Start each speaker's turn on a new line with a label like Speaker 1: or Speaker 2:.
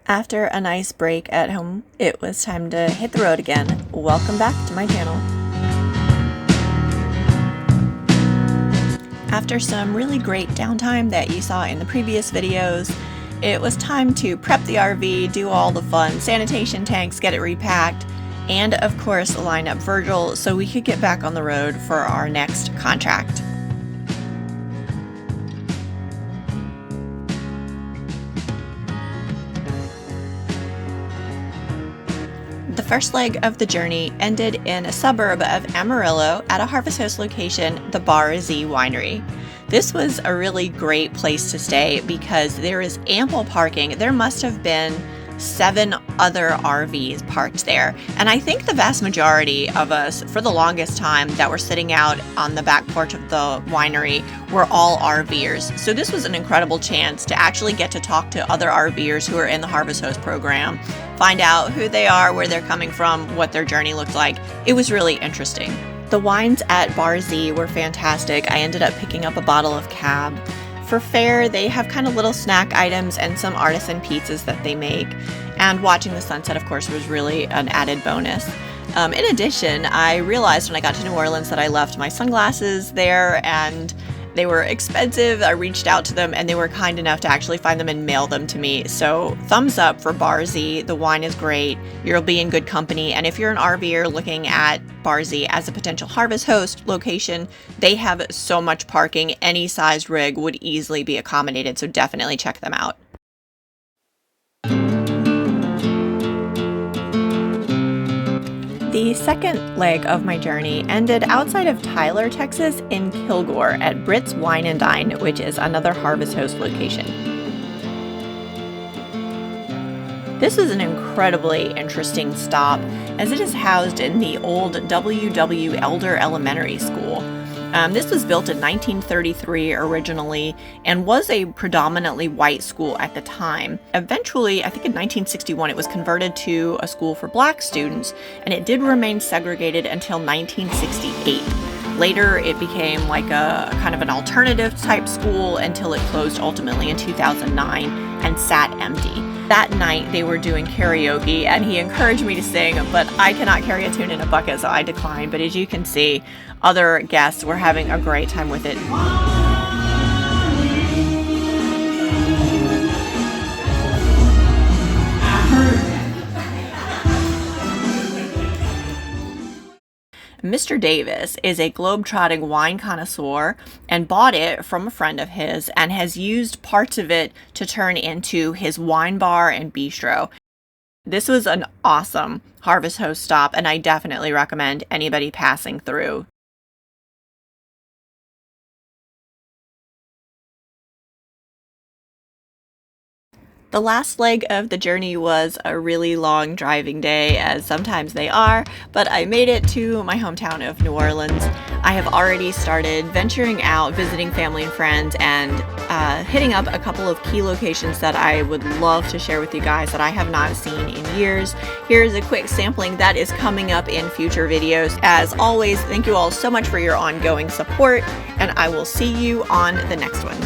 Speaker 1: After a nice break at home, it was time to hit the road again. Welcome back to my channel. After some really great downtime that you saw in the previous videos, it was time to prep the RV, do all the fun sanitation tanks, get it repacked, and of course line up Virgil so we could get back on the road for our next contract. The first leg of the journey ended in a suburb of Amarillo at a Harvest Host location, the Bar Z Winery. This was a really great place to stay because there is ample parking. There must have been 7 other RVs parked there. And I think the vast majority of us, for the longest time, that were sitting out on the back porch of the winery were all RVers. So this was an incredible chance to actually get to talk to other RVers who are in the Harvest Host program, find out who they are, where they're coming from, what their journey looked like. It was really interesting. The wines at Bar Z were fantastic. I ended up picking up a bottle of Cab. For fare, they have kind of little snack items and some artisan pizzas that they make. And watching the sunset, of course, was really an added bonus. In addition, I realized when I got to New Orleans that I left my sunglasses there and they were expensive. I reached out to them and they were kind enough to actually find them and mail them to me. So thumbs up for Bar Z. The wine is great. You'll be in good company. And if you're an RVer looking at Bar Z as a potential Harvest Host location, they have so much parking. Any size rig would easily be accommodated. So definitely check them out. The second leg of my journey ended outside of Tyler, Texas in Kilgore at Britt's Wine and Dine, which is another Harvest Host location. This was an incredibly interesting stop as it is housed in the old W.W. Elder Elementary School. This was built in 1933 originally and was a predominantly white school at the time. Eventually, I think in 1961, it was converted to a school for black students, and it did remain segregated until 1968. Later, it became like a kind of an alternative type school until it closed ultimately in 2009 and sat empty. That night, they were doing karaoke, and he encouraged me to sing, but I cannot carry a tune in a bucket, so I declined. But as you can see, other guests were having a great time with it. Mr. Davis is a globe-trotting wine connoisseur and bought it from a friend of his and has used parts of it to turn into his wine bar and bistro. This was an awesome Harvest Host stop, and I definitely recommend anybody passing through. The last leg of the journey was a really long driving day, as sometimes they are, but I made it to my hometown of New Orleans. I have already started venturing out, visiting family and friends, and hitting up a couple of key locations that I would love to share with you guys that I have not seen in years. Here's a quick sampling that is coming up in future videos. As always, thank you all so much for your ongoing support, and I will see you on the next one.